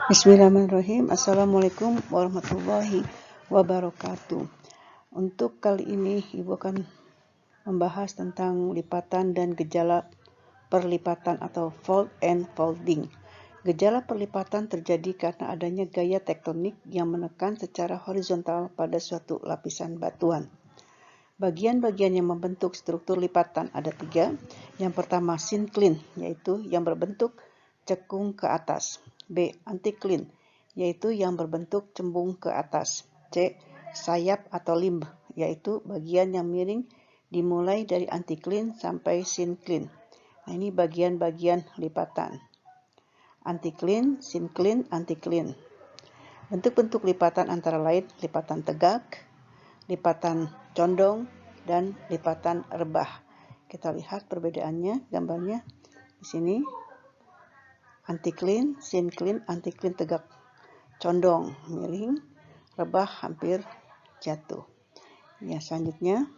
Bismillahirrahmanirrahim. Assalamualaikum warahmatullahi wabarakatuh. Untuk kali ini Ibu akan membahas tentang lipatan dan gejala perlipatan atau fold and folding. Gejala perlipatan terjadi karena adanya gaya tektonik yang menekan secara horizontal pada suatu lapisan batuan. Bagian-bagian yang membentuk struktur lipatan ada 3. Yang pertama syncline, yaitu yang berbentuk cekung ke atas. B. Anticline, yaitu yang berbentuk cembung ke atas. C. Sayap atau limb, yaitu bagian yang miring dimulai dari anticline sampai syncline. Nah, ini bagian-bagian lipatan. Anticline, syncline, anticline. Bentuk-bentuk lipatan antara lain lipatan tegak, lipatan condong, dan lipatan rebah. Kita lihat perbedaannya, gambarnya di sini. Anticline, syncline, anticline tegak, condong, miring, rebah hampir jatuh. Ya, selanjutnya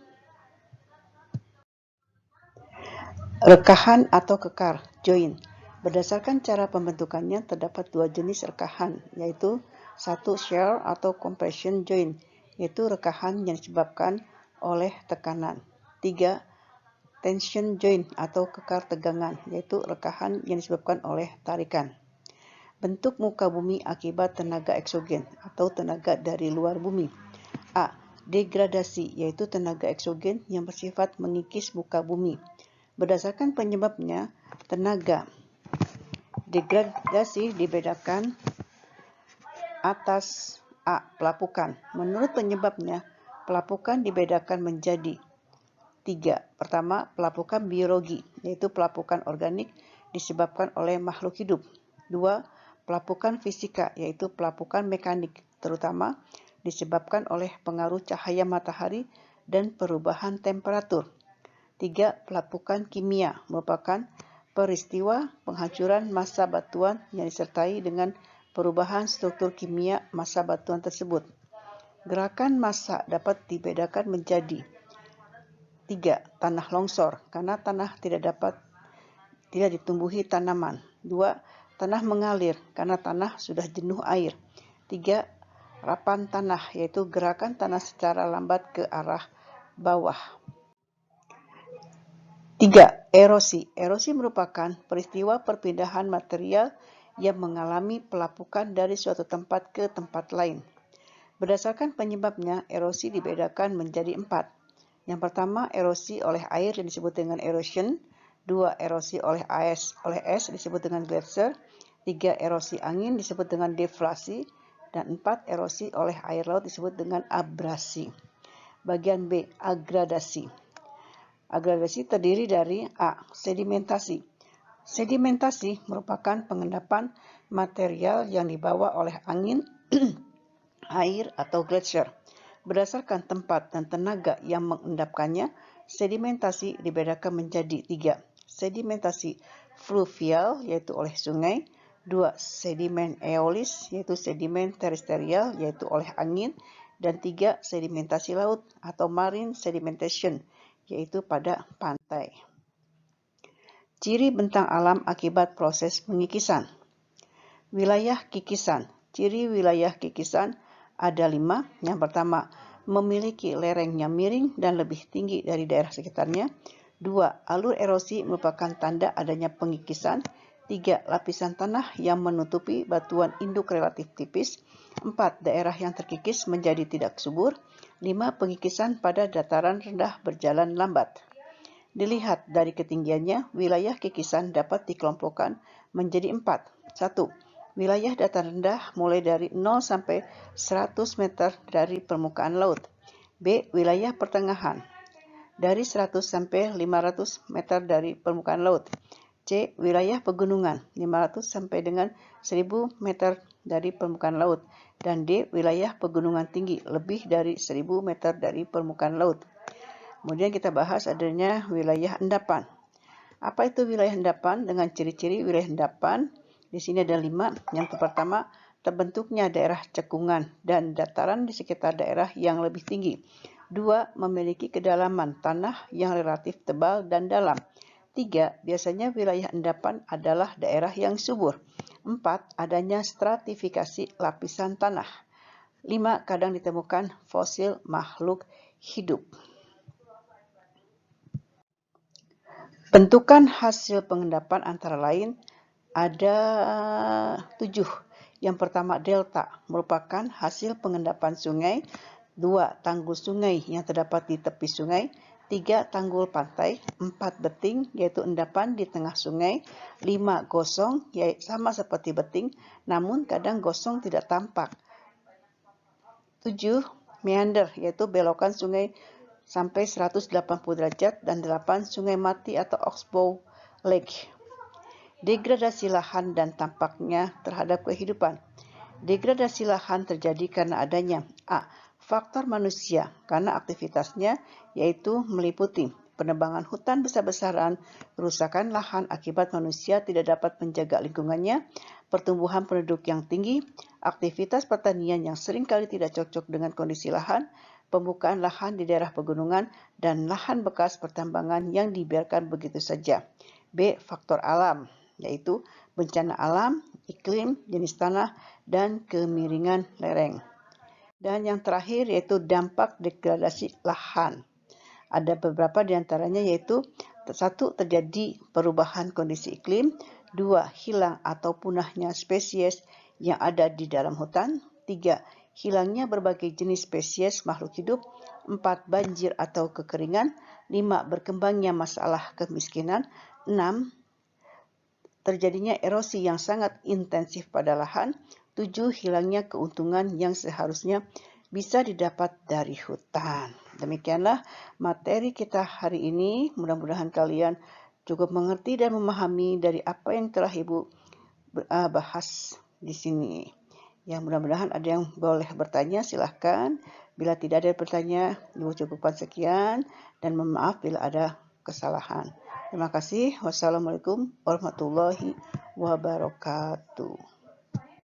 rekahan atau kekar, join. Berdasarkan cara pembentukannya terdapat 2 jenis rekahan, yaitu 1 shear atau compression join, yaitu rekahan yang disebabkan oleh tekanan. 3. Tension joint atau kekar tegangan, yaitu rekahan yang disebabkan oleh tarikan. Bentuk muka bumi akibat tenaga eksogen atau tenaga dari luar bumi. A. Degradasi, yaitu tenaga eksogen yang bersifat mengikis muka bumi. Berdasarkan penyebabnya, tenaga degradasi dibedakan atas A. Pelapukan. Menurut penyebabnya, pelapukan dibedakan menjadi 3. Pertama, pelapukan biologi, yaitu pelapukan organik disebabkan oleh makhluk hidup. 2. Pelapukan fisika, yaitu pelapukan mekanik, terutama disebabkan oleh pengaruh cahaya matahari dan perubahan temperatur. 3. Pelapukan kimia, merupakan peristiwa penghancuran massa batuan yang disertai dengan perubahan struktur kimia massa batuan tersebut. Gerakan massa dapat dibedakan menjadi 3. Tanah longsor, karena tanah tidak ditumbuhi tanaman. 2. Tanah mengalir, karena tanah sudah jenuh air. 3. Rapan tanah, yaitu gerakan tanah secara lambat ke arah bawah. 3. Erosi. Erosi merupakan peristiwa perpindahan material yang mengalami pelapukan dari suatu tempat ke tempat lain. Berdasarkan penyebabnya, erosi dibedakan menjadi 4. Yang pertama, erosi oleh air yang disebut dengan erosion. 2. Erosi oleh es disebut dengan glacier. 3. Erosi angin disebut dengan deflasi. Dan 4. Erosi oleh air laut disebut dengan abrasi. Bagian B, agradasi. Agradasi terdiri dari A. Sedimentasi. Sedimentasi merupakan pengendapan material yang dibawa oleh angin, air, atau glacier. Berdasarkan tempat dan tenaga yang mengendapkannya, sedimentasi dibedakan menjadi 3. Sedimentasi fluvial, yaitu oleh sungai. 2. Sedimen eolis, yaitu sedimen terestrial, yaitu oleh angin. Dan 3. Sedimentasi laut atau marine sedimentation, yaitu pada pantai. Ciri bentang alam akibat proses pengikisan. Wilayah kikisan. Ciri wilayah kikisan ada 5. Yang pertama, memiliki lereng yang miring dan lebih tinggi dari daerah sekitarnya. 2. Alur erosi merupakan tanda adanya pengikisan. 3. Lapisan tanah yang menutupi batuan induk relatif tipis. 4. Daerah yang terkikis menjadi tidak subur. 5. Pengikisan pada dataran rendah berjalan lambat. Dilihat dari ketinggiannya, wilayah kikisan dapat dikelompokkan menjadi 4. 1. Wilayah dataran rendah mulai dari 0 sampai 100 meter dari permukaan laut. B. Wilayah pertengahan dari 100 sampai 500 meter dari permukaan laut. C. Wilayah pegunungan 500 sampai dengan 1000 meter dari permukaan laut. Dan D. Wilayah pegunungan tinggi lebih dari 1000 meter dari permukaan laut. Kemudian kita bahas adanya wilayah endapan. Apa itu wilayah endapan? Dengan ciri-ciri wilayah endapan, di sini ada 5. Yang pertama, terbentuknya daerah cekungan dan dataran di sekitar daerah yang lebih tinggi. 2. Memiliki kedalaman tanah yang relatif tebal dan dalam. 3. Biasanya wilayah endapan adalah daerah yang subur. 4. Adanya stratifikasi lapisan tanah. 5. Kadang ditemukan fosil makhluk hidup. Bentukan hasil pengendapan antara lain ada 7. Yang pertama, delta merupakan hasil pengendapan sungai. 2. Tanggul sungai yang terdapat di tepi sungai. 3. Tanggul pantai. 4. Beting, yaitu endapan di tengah sungai. 5. Gosong, yaitu sama seperti beting, namun kadang gosong tidak tampak. 7. Meander, yaitu belokan sungai sampai 180 derajat. Dan 8. Sungai mati atau oxbow lake. Degradasi lahan dan tampaknya terhadap kehidupan. Degradasi lahan terjadi karena adanya A. Faktor manusia karena aktivitasnya, yaitu meliputi penebangan hutan besar-besaran, kerusakan lahan akibat manusia tidak dapat menjaga lingkungannya, pertumbuhan penduduk yang tinggi, aktivitas pertanian yang seringkali tidak cocok dengan kondisi lahan, pembukaan lahan di daerah pegunungan, dan lahan bekas pertambangan yang dibiarkan begitu saja. B. Faktor alam, yaitu bencana alam, iklim, jenis tanah, dan kemiringan lereng. Dan yang terakhir yaitu dampak degradasi lahan. Ada beberapa di antaranya, yaitu 1. Terjadi perubahan kondisi iklim. 2. Hilang atau punahnya spesies yang ada di dalam hutan. 3. Hilangnya berbagai jenis spesies makhluk hidup. 4. Banjir atau kekeringan. 5. Berkembangnya masalah kemiskinan. 6. Terjadinya erosi yang sangat intensif pada lahan. 7. Hilangnya keuntungan yang seharusnya bisa didapat dari hutan. Demikianlah materi kita hari ini. Mudah-mudahan kalian cukup mengerti dan memahami dari apa yang telah Ibu bahas di sini. Ya, mudah-mudahan ada yang boleh bertanya, silahkan. Bila tidak ada bertanya, Ibu cukupkan sekian dan mohon maaf bila ada kesalahan. Terima kasih. Wassalamualaikum warahmatullahi wabarakatuh.